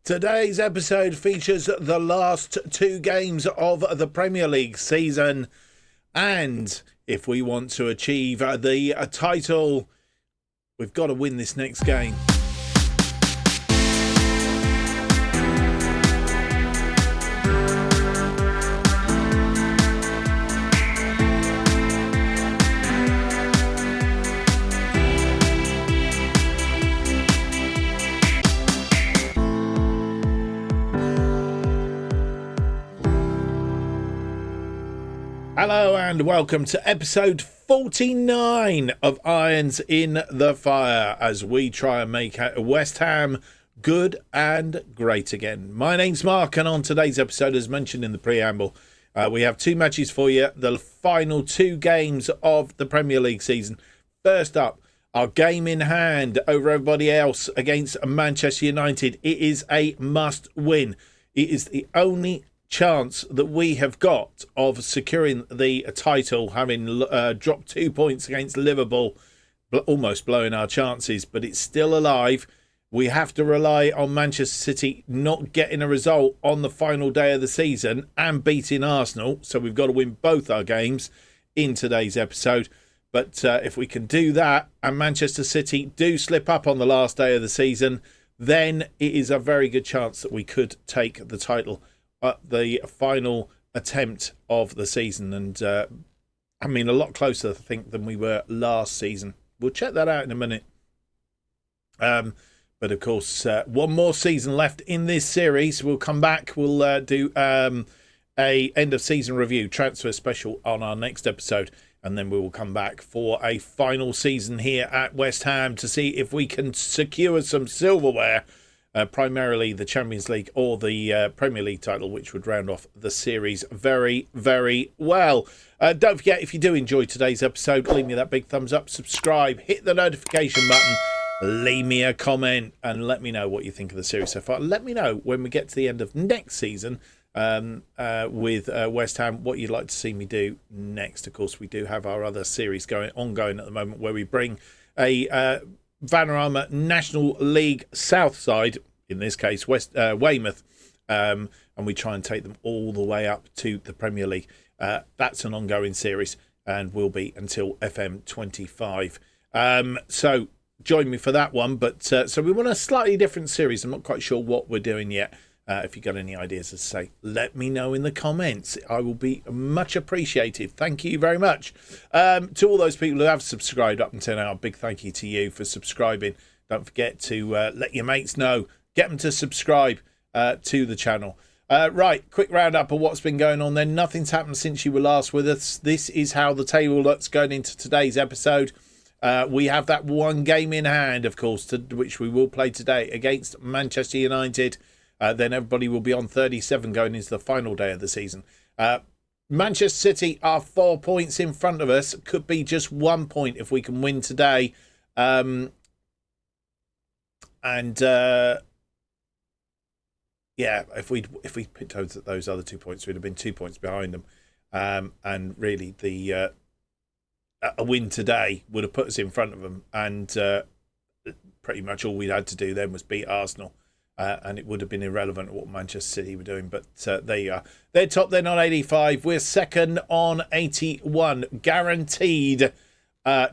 Today's episode features the last two games of the Premier League season. And if we want to achieve the title, we've got to win this next game. Hello and welcome to episode 49 of Irons in the Fire as we try and make West Ham good and great again. My name's Mark, and on today's episode, as mentioned in the preamble, we have two matches for you, the final two games of the Premier League season. First up, our game in hand over everybody else against Manchester United. It is a must win. It is the only chance that we have got of securing the title, having dropped 2 points against Liverpool, almost blowing our chances, but it's still alive. We have to rely on Manchester City not getting a result on the final day of the season and beating Arsenal, so we've got to win both our games in today's episode. But if we can do that and Manchester City do slip up on the last day of the season, then it is a very good chance that we could take the title at the final attempt of the season. And I mean, a lot closer, I think, than we were last season. We'll check that out in a minute. But of course, one more season left in this series. We'll come back. We'll do a end of season review, transfer special on our next episode. And then we will come back for a final season here at West Ham to see if we can secure some silverware. Primarily the Champions League or the Premier League title, which would round off the series very, very well. Don't forget, if you do enjoy today's episode, leave me that big thumbs up, subscribe, hit the notification button, leave me a comment, and let me know what you think of the series so far. Let me know when we get to the end of next season with West Ham what you'd like to see me do next. Of course, we do have our other series ongoing at the moment where we bring a Vanarama National League South side, in this case Weymouth, and we try and take them all the way up to the Premier League. That's an ongoing series and will be until FM 25. So join me for that one. But so we want a slightly different series. I'm not quite sure what we're doing yet. If you've got any ideas, as I say, let me know in the comments. I will be much appreciated. Thank you very much. To all those people who have subscribed up until now, a big thank you to you for subscribing. Don't forget to let your mates know. Get them to subscribe to the channel. Right, quick roundup of what's been going on then. Nothing's happened since you were last with us. This is how the table looks going into today's episode. We have that one game in hand, of course, which we will play today against Manchester United. Then everybody will be on 37 going into the final day of the season. Manchester City are 4 points in front of us. Could be just 1 point if we can win today. Yeah, if we picked those other 2 points, we'd have been 2 points behind them. And really, a win today would have put us in front of them. And pretty much all we'd had to do then was beat Arsenal. And it would have been irrelevant what Manchester City were doing. But there you are. They're top then on 85. We're second on 81. Guaranteed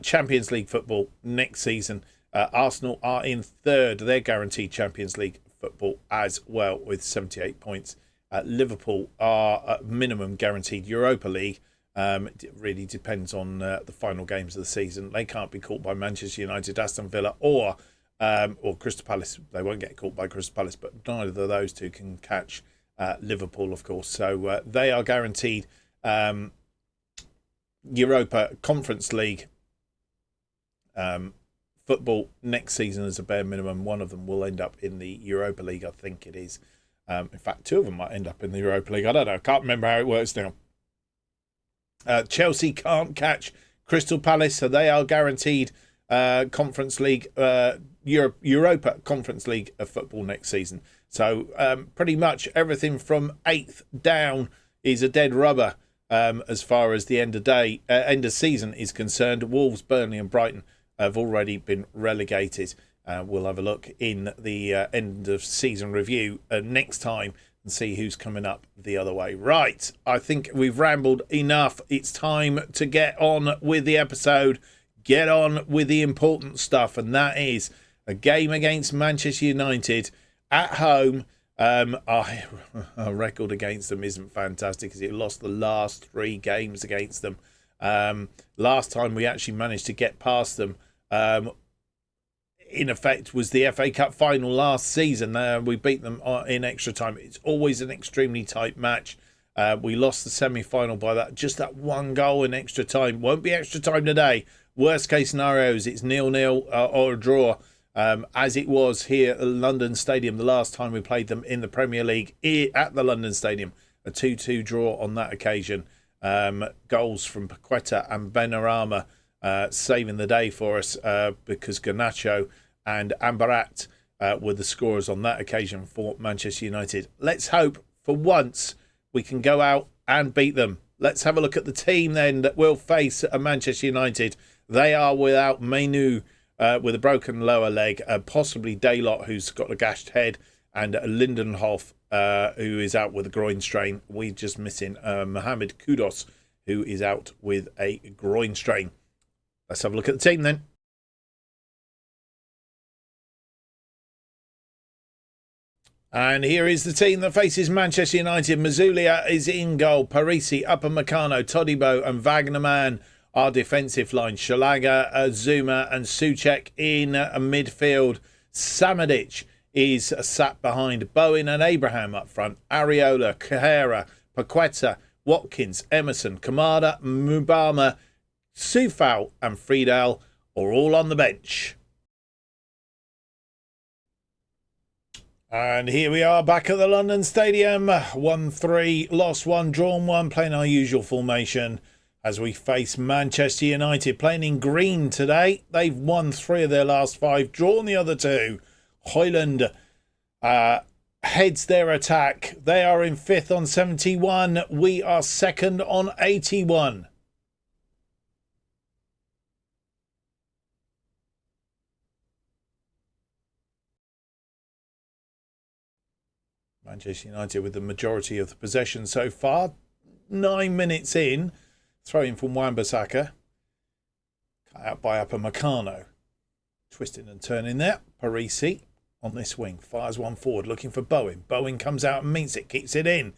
Champions League football next season. Arsenal are in third. They're guaranteed Champions League football as well with 78 points. Liverpool are at minimum guaranteed Europa League. It really depends on the final games of the season. They can't be caught by Manchester United, Aston Villa or Crystal Palace. They won't get caught by Crystal Palace, but neither of those two can catch Liverpool, of course. So they are guaranteed Europa Conference League football next season as a bare minimum. One of them will end up in the Europa League, I think it is. In fact, two of them might end up in the Europa League. I don't know. I can't remember how it works now. Chelsea can't catch Crystal Palace, so they are guaranteed Conference League, Europa Conference League of football next season. So pretty much everything from 8th down is a dead rubber as far as the end of season is concerned. Wolves, Burnley and Brighton have already been relegated. We'll have a look in the end of season review next time and see who's coming up the other way. Right, I think we've rambled enough. It's time to get on with the episode, get on with the important stuff, and that is a game against Manchester United at home. Our record against them isn't fantastic because it lost the last 3 games against them. Last time we actually managed to get past them, in effect, was the FA Cup final last season. We beat them in extra time. It's always an extremely tight match. We lost the semi-final by just that 1 goal in extra time. Won't be extra time today. Worst case scenarios, it's 0-0 or a draw. As it was here at London Stadium the last time we played them in the Premier League at the London Stadium. A 2-2 draw on that occasion. Goals from Paqueta and Benrahma saving the day for us because Garnacho and Ambarat were the scorers on that occasion for Manchester United. Let's hope for once we can go out and beat them. Let's have a look at the team then that will face Manchester United. They are without Menu with a broken lower leg, possibly Daylott, who's got a gashed head, and Lindenhoff, who is out with a groin strain. We're just missing Mohamed Kudus, who is out with a groin strain. Let's have a look at the team then. And here is the team that faces Manchester United. Mazulia is in goal. Parisi, Upamecano, Todibo and Wagnerman are defensive line. Shalaga, Zuma and Souček in midfield. Samadic is sat behind Bowen and Abraham up front. Areola, Kahera, Paqueta, Watkins, Emerson, Kamada, Mubama, Sufal and Friedel are all on the bench. And here we are back at the London Stadium. 1-3, lost 1, drawn 1, playing our usual formation as we face Manchester United, playing in green today. They've won 3 of their last 5, drawn the other 2. Højlund heads their attack. They are in 5th on 71. We are 2nd on 81. Manchester United with the majority of the possession so far. 9 minutes in. Throw-in from Wan-Bissaka. Cut out by Upamecano. Twisting and turning there. Parisi on this wing. Fires one forward, looking for Bowen. Bowen comes out and meets it. Keeps it in.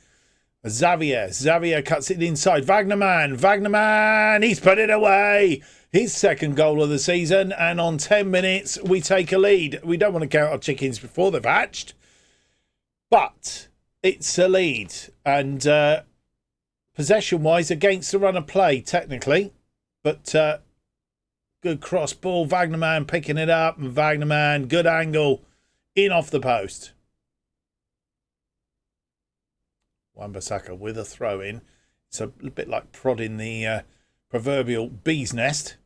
Xavier cuts it inside. Wagnerman. He's put it away. His 2nd goal of the season. And on 10 minutes, we take a lead. We don't want to count our chickens before they've hatched. But it's a lead. And possession-wise, against the run of play, technically. But good cross ball. Wagnerman picking it up. And Wagnerman, good angle. In off the post. Wan-Bissaka with a throw-in. It's a bit like prodding the proverbial bee's nest.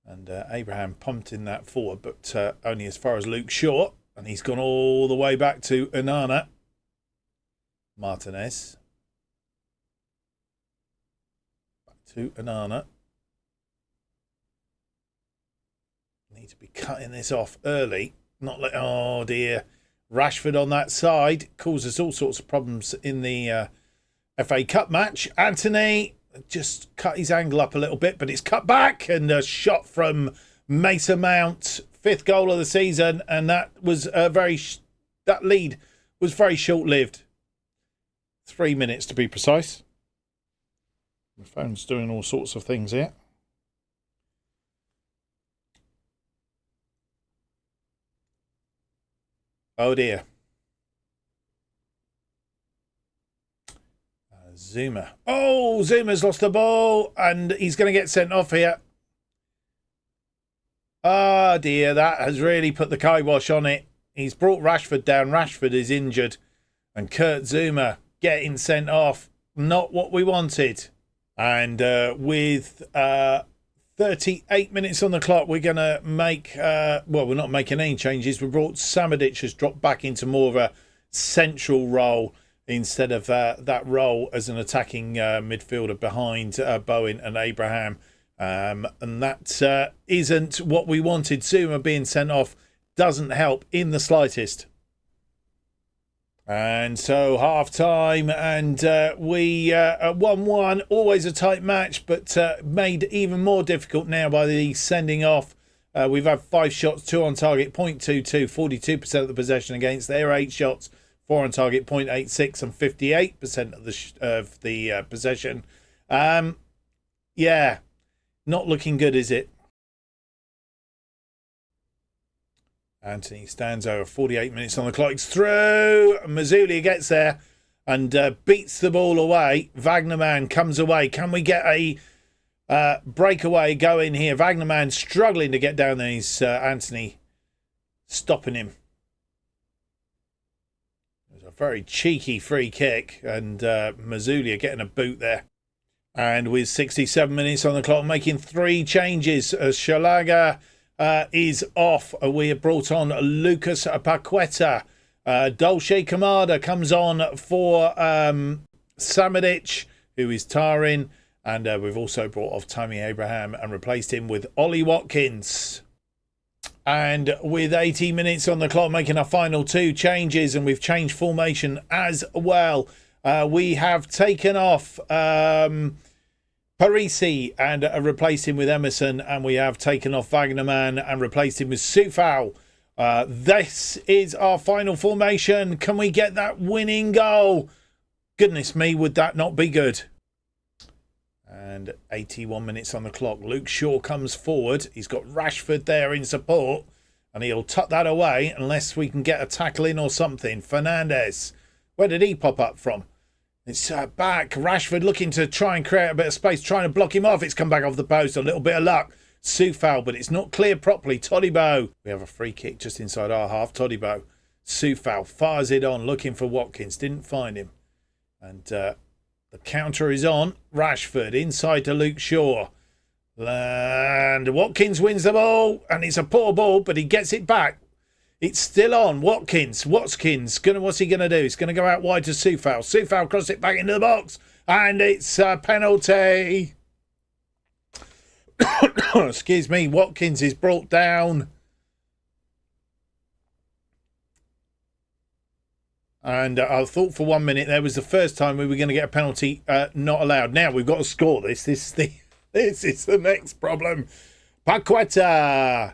And Abraham pumped in that forward, but only as far as Luke Shaw. And he's gone all the way back to Onana. Martinez. Back to Onana. Need to be cutting this off early. Not like, oh dear. Rashford on that side causes all sorts of problems in the FA Cup match. Anthony just cut his angle up a little bit, but it's cut back, and a shot from Mason Mount. 5th goal of the season, and that was that lead was very short-lived. 3 minutes to be precise. The phone's doing all sorts of things here. Oh dear. Zuma. Oh, Zuma's lost the ball, and he's going to get sent off here. Oh dear, that has really put the kibosh on it. He's brought Rashford down. Rashford is injured. And Kurt Zuma getting sent off. Not what we wanted. And with 38 minutes on the clock, we're going to make... we're not making any changes. We brought Samadic has dropped back into more of a central role instead of that role as an attacking midfielder behind Bowen and Abraham. And that isn't what we wanted. Zuma being sent off doesn't help in the slightest. And so half-time, and we 1-1, always a tight match, but made even more difficult now by the sending off. We've had 5 shots, 2 on target, 0.22, 42% of the possession against their 8 shots, 4 on target, 0.86, and 58% of the possession. Yeah, not looking good, is it? Anthony stands over, 48 minutes on the clock. It's through. Mazzuglia gets there and beats the ball away. Wagnerman comes away. Can we get a breakaway going here? Wagnerman struggling to get down there. He's Anthony stopping him. It was a very cheeky free kick, and Mazzuglia getting a boot there. And with 67 minutes on the clock, making 3 changes. Shalaga is off. We have brought on Lucas Paqueta. Dolce Kamada comes on for Samadic, who is tiring. And we've also brought off Tammy Abraham and replaced him with Ollie Watkins. And with 80 minutes on the clock, making our final 2 changes, and we've changed formation as well. We have taken off Parisi and replaced him with Emerson, and we have taken off Wagnerman and replaced him with Soufal. This is our final formation. Can we get that winning goal? Goodness me, would that not be good? And 81 minutes on the clock. Luke Shaw comes forward. He's got Rashford there in support, and he'll tuck that away unless we can get a tackle in or something. Fernandez, where did he pop up from? It's back. Rashford looking to try and create a bit of space, trying to block him off. It's come back off the post. A little bit of luck. Soufal, but it's not cleared properly. Todibo. We have a free kick just inside our half. Todibo. Soufal fires it on, looking for Watkins. Didn't find him. And the counter is on. Rashford inside to Luke Shaw. And Watkins wins the ball. And it's a poor ball, but he gets it back. It's still on. Watkins. What's he going to do? He's going to go out wide to Soufal. Soufal cross it back into the box. And it's a penalty. Excuse me. Watkins is brought down. And I thought for 1 minute there was the first time we were going to get a penalty not allowed. Now we've got to score this. This is the next problem. Paqueta.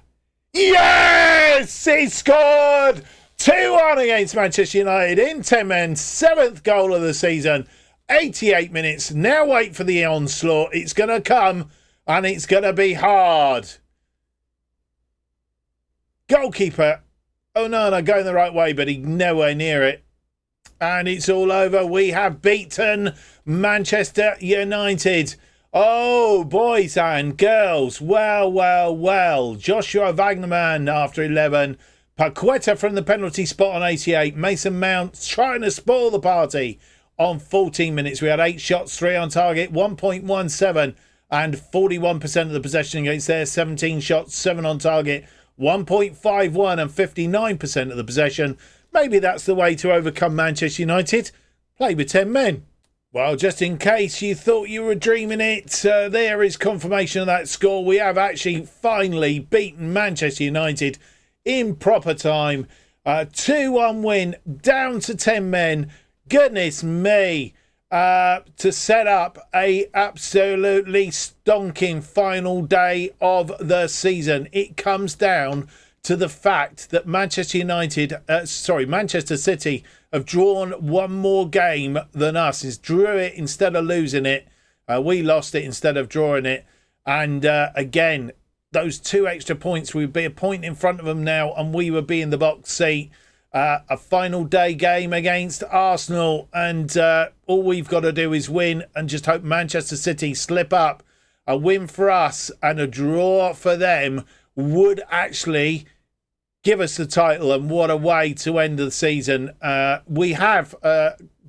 Yes! He scored 2-1 against Manchester United in 10 men. 7th goal of the season. 88 minutes. Now wait for the onslaught. It's going to come, and it's going to be hard. Goalkeeper. Oh, no, going the right way, but he's nowhere near it. And it's all over. We have beaten Manchester United. Oh, boys and girls. Well. Joshua Wagnerman after 11. Paqueta from the penalty spot on 88. Mason Mount trying to spoil the party on 14 minutes. We had 8 shots, 3 on target, 1.17 and 41% of the possession against their 17 shots, 7 on target, 1.51 and 59% of the possession. Maybe that's the way to overcome Manchester United. Play with 10 men. Well, just in case you thought you were dreaming it, there is confirmation of that score. We have actually finally beaten Manchester United in proper time. 2-1 win, down to 10 men. Goodness me. To set up a absolutely stonking final day of the season. It comes down to the fact that Manchester City have drawn one more game than us. It's drew it instead of losing it. We lost it instead of drawing it. And again, those 2 extra points, we'd be a point in front of them now, and we would be in the box seat. A final day game against Arsenal, and all we've got to do is win and just hope Manchester City slip up. A win for us and a draw for them would actually give us the title, and what a way to end the season. We have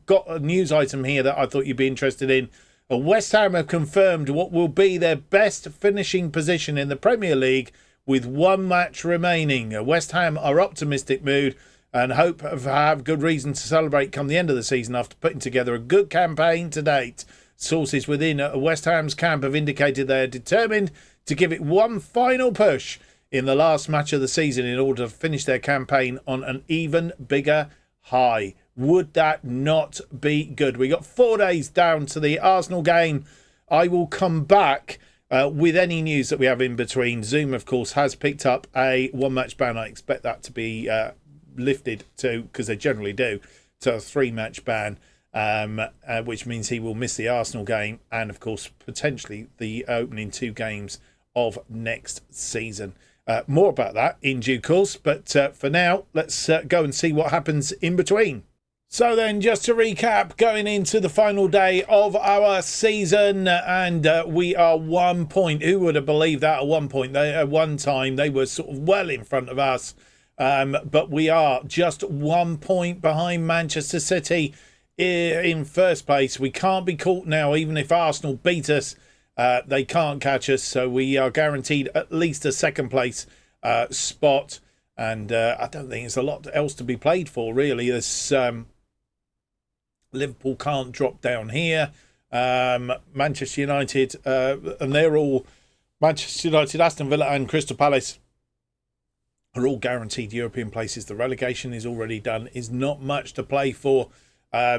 got a news item here that I thought you'd be interested in. West Ham have confirmed what will be their best finishing position in the Premier League with 1 match remaining. West Ham are optimistic mood and hope to have good reason to celebrate come the end of the season after putting together a good campaign to date. Sources within West Ham's camp have indicated they are determined to give it one final push in the last match of the season in order to finish their campaign on an even bigger high. Would that not be good? We got 4 days down to the Arsenal game. I will come back with any news that we have in between. Zoom, of course, has picked up a one-match ban. I expect that to be lifted to, because they generally do, to a 3-match ban, which means he will miss the Arsenal game and, of course, potentially the opening 2 games of next season. More about that in due course, but for now, let's go and see what happens in between. So then, just to recap, going into the final day of our season, and we are 1 point. Who would have believed that at 1 point? At one time, they were sort of well in front of us, but we are just 1 point behind Manchester City in first place. We can't be caught now, even if Arsenal beat us. They can't catch us, so we are guaranteed at least a second place spot. And I don't think there's a lot else to be played for, really. There's Liverpool can't drop down here. Manchester United, and they're all Manchester United, Aston Villa and Crystal Palace are all guaranteed European places. The relegation is already done. Is not much to play for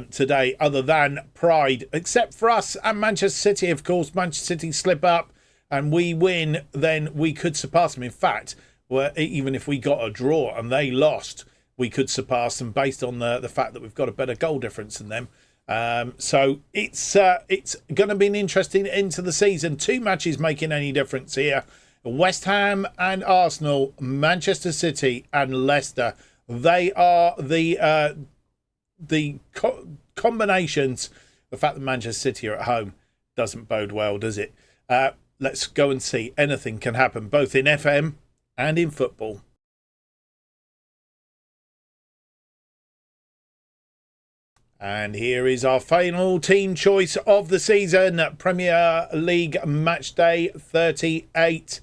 today other than pride, except for us and Manchester City. Of course, Manchester City slip up and we win, then we could surpass them. In fact, even if we got a draw and they lost, we could surpass them based on the fact that we've got a better goal difference than them. So it's going to be an interesting end to the season. 2 matches making any difference here. West Ham and Arsenal, Manchester City and Leicester. They are the combinations. The fact that Manchester City are at home doesn't bode well, does it? Let's go and see. Anything can happen, both in FM and in football. And here is our final team choice of the season. Premier League match day 38.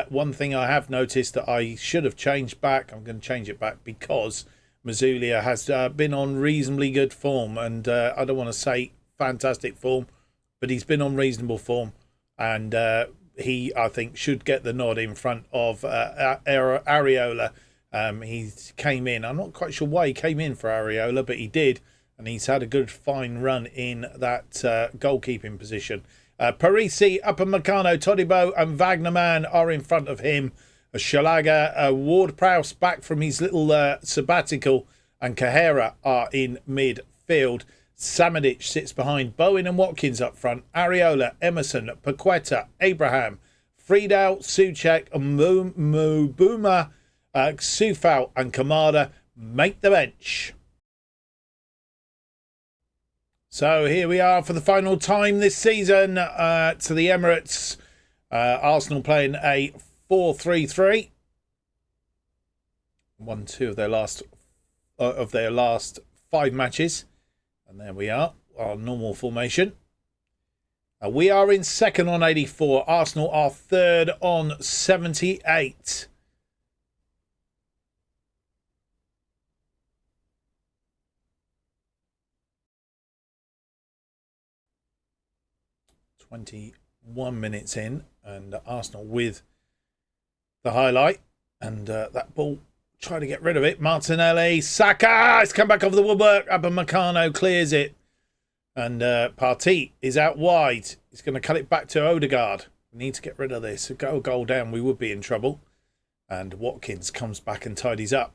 One thing I have noticed that I should have changed back. I'm going to change it back because Mazulia has been on reasonably good form. And I don't want to say fantastic form, but he's been on reasonable form. And he, I think, should get the nod in front of Areola. He came in. I'm not quite sure why he came in for Areola, but he did. And he's had a good, fine run in that goalkeeping position. Parisi, Upamecano, Todibo and Wagnerman are in front of him. Shalaga, Ward-Prowse back from his little sabbatical, and Kahera are in midfield. Samadic sits behind Bowen and Watkins up front. Areola, Emerson, Paqueta, Abraham, Friedel, Souček, Mbuma, Sufal and Kamada make the bench. So here we are for the final time this season to the Emirates. Arsenal playing a 4-3-3. 1-2 of their last 5 matches. And there we are, our normal formation. We are in second on 84. Arsenal are third on 78. .21 minutes in, and Arsenal with the highlight, and that ball, trying to get rid of it. Martinelli, Saka, it's come back over the woodwork. Upamecano clears it, and Partey is out wide. He's going to cut it back to Odegaard. We need to get rid of this. If go a goal down, we would be in trouble. And Watkins comes back and tidies up.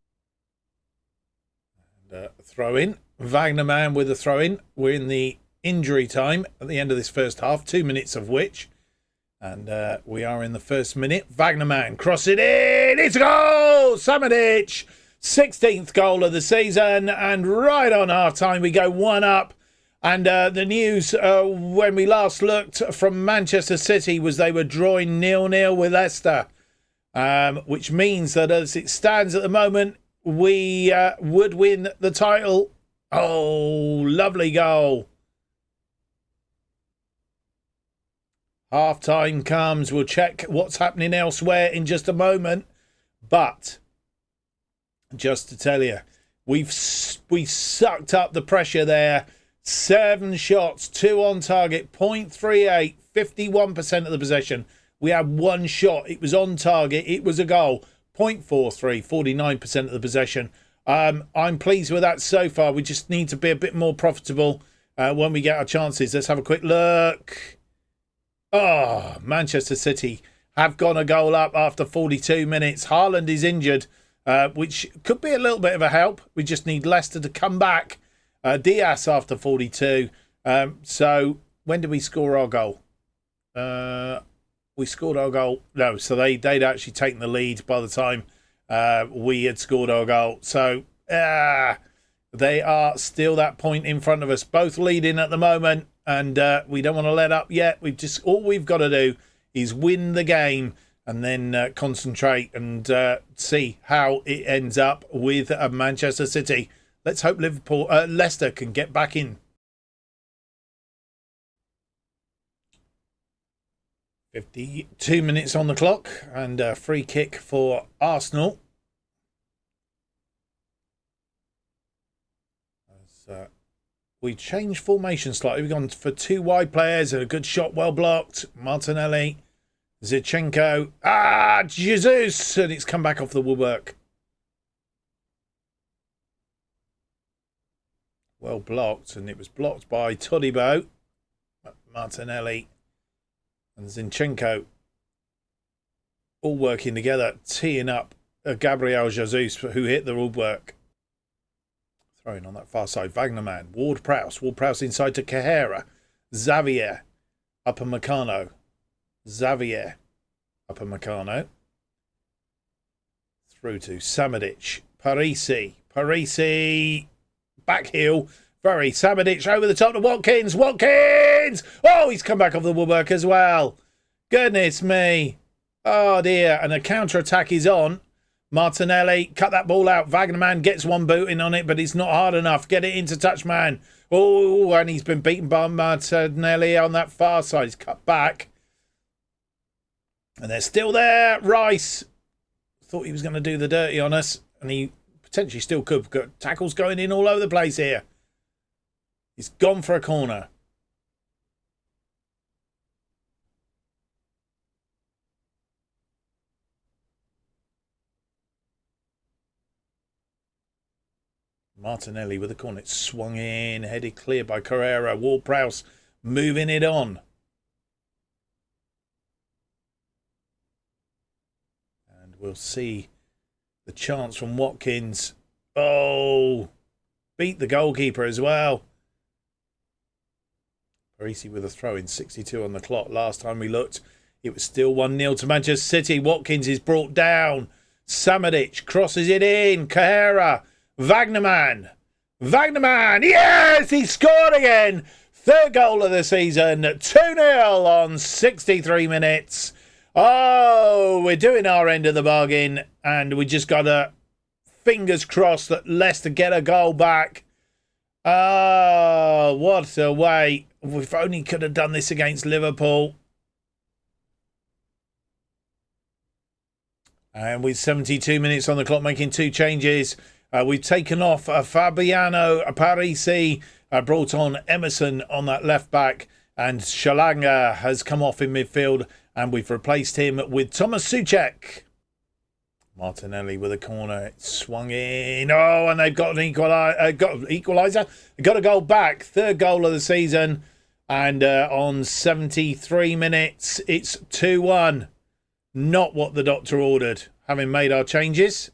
And throw in. Wagnerman with a throw in. We're in the injury time at the end of this first half, 2 minutes of which, and we are in the first minute. Wagnerman cross it in, it's a goal! Samadic, 16th goal of the season, and right on half time we go 1 up. And the news when we last looked from Manchester City was they were drawing 0-0 with Leicester, which means that as it stands at the moment, we would win the title. Oh, lovely goal. Half time comes. We'll check what's happening elsewhere in just a moment. But just to tell you, we sucked up the pressure there. 7 shots, 2 on target, .38, 51% of the possession. We had one shot. It was on target. It was a goal. 0.43, 49% of the possession. I'm pleased with that so far. We just need to be a bit more profitable when we get our chances. Let's have a quick look. Oh, Manchester City have gone a goal up after 42 minutes. Haaland is injured, which could be a little bit of a help. We just need Leicester to come back. Diaz after 42. So when did we score our goal? We scored our goal. No, so they'd actually taken the lead by the time we had scored our goal. So they are still that point in front of us, both leading at the moment, and we don't want to let up yet. All we've got to do is win the game and then concentrate and see how it ends up with Manchester City. Let's hope Leicester can get back in. 52 minutes on the clock and a free kick for Arsenal. We changed formation slightly. We've gone for two wide players and a good shot, well blocked. Martinelli, Zinchenko, Jesus, and it's come back off the woodwork. Well blocked, and it was blocked by Todibo, Martinelli, and Zinchenko, all working together, teeing up Gabriel Jesus, who hit the woodwork. Throwing on that far side, Wagnerman, Ward-Prowse inside to Cahera, Xavier, Upamecano, Xavier, Upamecano, through to Samadic, Parisi, back heel, Samadic over the top to Watkins, oh, he's come back off the woodwork as well, goodness me, oh dear, and a counter-attack is on. Martinelli, cut that ball out. Wagnerman gets one boot in on it, but it's not hard enough. Get it into Touchman. Oh, and he's been beaten by Martinelli on that far side. He's cut back. And they're still there. Rice thought he was going to do the dirty on us, and he potentially still could. We've got tackles going in all over the place here. He's gone for a corner. Martinelli with the corner. It's swung in, headed clear by Carrera. Ward-Prowse moving it on. And we'll see the chance from Watkins. Oh, beat the goalkeeper as well. Parisi with a throw in, 62 on the clock. Last time we looked, it was still 1-0 to Manchester City. Watkins is brought down. Samadic crosses it in. Cahera. Wagnerman, yes, he scored again. Third goal of the season, 2-0 on 63 minutes. Oh, we're doing our end of the bargain, and we just got to, fingers crossed, that Leicester get a goal back. Oh, what a way. If only could have done this against Liverpool. And with 72 minutes on the clock, making two changes. We've taken off Fabiano Parisi, brought on Emerson on that left back, and Shalanga has come off in midfield, and we've replaced him with Thomas Souček. Martinelli with a corner, it swung in. Oh, and they've got an equaliser. Got a goal back, third goal of the season, and on 73 minutes, it's 2-1. Not what the doctor ordered, having made our changes.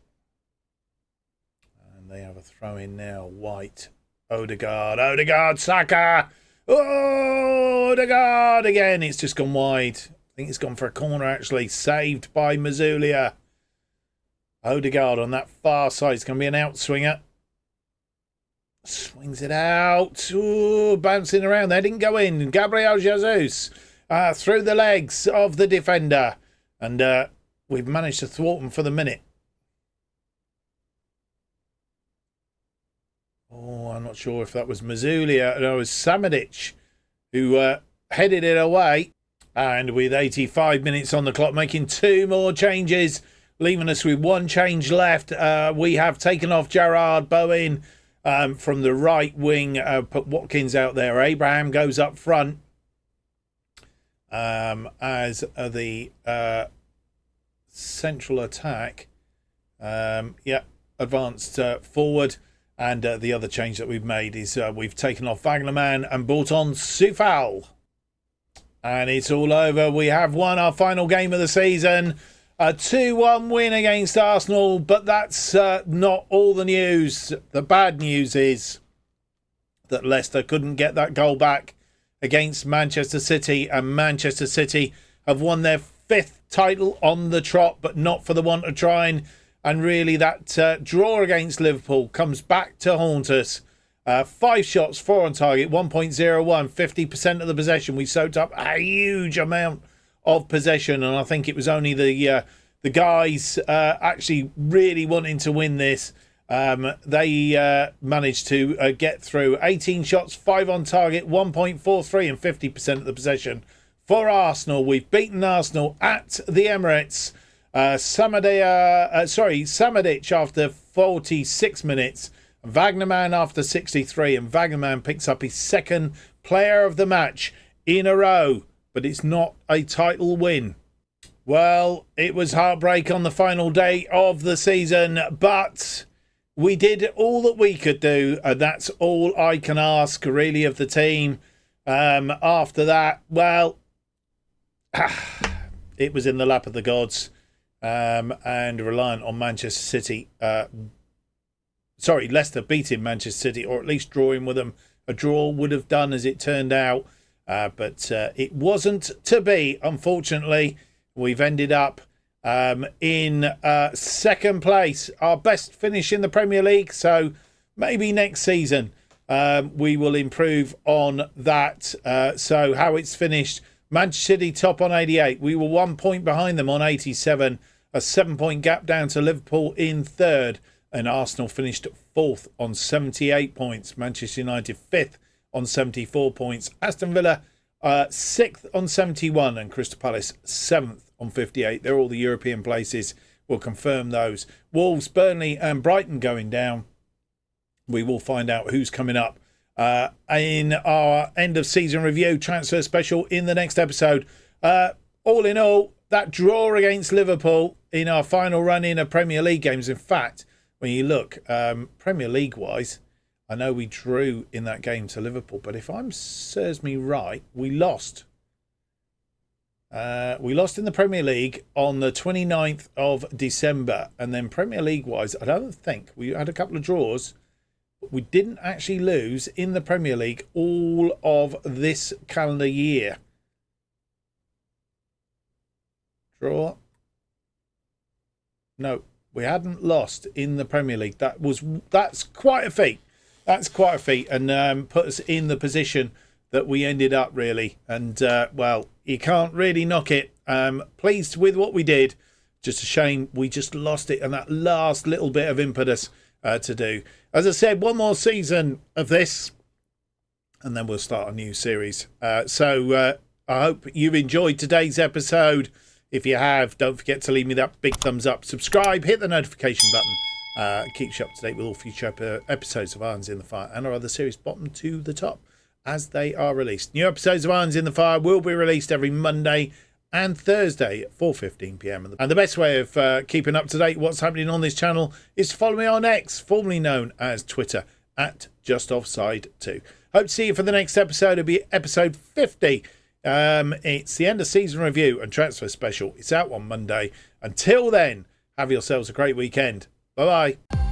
They have a throw in now. White, Odegaard, Saka. Oh, Odegaard again. It's just gone wide. I think it's gone for a corner actually. Saved by Mazulia. Odegaard on that far side. It's going to be an outswinger. Swings it out. Ooh, bouncing around there. Didn't go in. Gabriel Jesus through the legs of the defender. And we've managed to thwart him for the minute. Oh, I'm not sure if that was Mazulia. No, it was Samadic who headed it away. And with 85 minutes on the clock, making two more changes, leaving us with one change left. We have taken off Gerard Bowen from the right wing, put Watkins out there. Abraham goes up front. as the central attack. Advanced forward. And the other change that we've made is we've taken off Wagnerman and brought on Soufal. And it's all over. We have won our final game of the season. A 2-1 win against Arsenal. But that's not all the news. The bad news is that Leicester couldn't get that goal back against Manchester City. And Manchester City have won their 5th title on the trot, but not for the want of trying. And really that draw against Liverpool comes back to haunt us. 5 shots, 4 on target, 1.01, 50% of the possession. We soaked up a huge amount of possession. And I think it was only the guys actually really wanting to win this. They managed to get through. 18 shots, 5 on target, 1.43 and 50% of the possession. For Arsenal, we've beaten Arsenal at the Emirates. Samadic after 46 minutes, Wagnerman after 63, and Wagnerman picks up his 2nd player of the match in a row, but it's not a title win. Well, it was heartbreak on the final day of the season, but we did all that we could do, and that's all I can ask really of the team. After that, well, it was in the lap of the gods. And reliant on Manchester City. Leicester beating Manchester City, or at least drawing with them. A draw would have done, as it turned out. But it wasn't to be, unfortunately. We've ended up in 2nd place. Our best finish in the Premier League. So maybe next season we will improve on that. So how it's finished. Manchester City top on 88. We were 1 point behind them on 87. A 7-point gap down to Liverpool in 3rd. And Arsenal finished 4th on 78 points. Manchester United 5th on 74 points. Aston Villa 6th on 71. And Crystal Palace 7th on 58. They're all the European places. We'll confirm those. Wolves, Burnley and Brighton going down. We will find out who's coming up in our end of season review transfer special in the next episode. All in all, that draw against Liverpool in our final run in of Premier League games. In fact, when you look Premier League wise, I know we drew in that game to Liverpool, but if I'm serves me right, we lost. We lost in the Premier League on the 29th of December. And then Premier League wise, I don't think we had a couple of draws. We didn't actually lose in the Premier League all of this calendar year. Draw. No, we hadn't lost in the Premier League. That's quite a feat. That's quite a feat, and put us in the position that we ended up really. And well, you can't really knock it. Pleased with what we did. Just a shame we just lost it, and that last little bit of impetus to do. As I said, one more season of this, and then we'll start a new series. So I hope you've enjoyed today's episode. If you have, don't forget to leave me that big thumbs up. Subscribe, hit the notification button. Keeps you up to date with all future episodes of Irons in the Fire and our other series, bottom to the top, as they are released. New episodes of Irons in the Fire will be released every Monday and Thursday at 4:15 p.m. And the best way of keeping up to date what's happening on this channel is to follow me on X, formerly known as Twitter, at JustOffside2. Hope to see you for the next episode. It'll be episode 50. It's the end of season review and transfer special. It's out on Monday. Until then, have yourselves a great weekend. Bye-bye.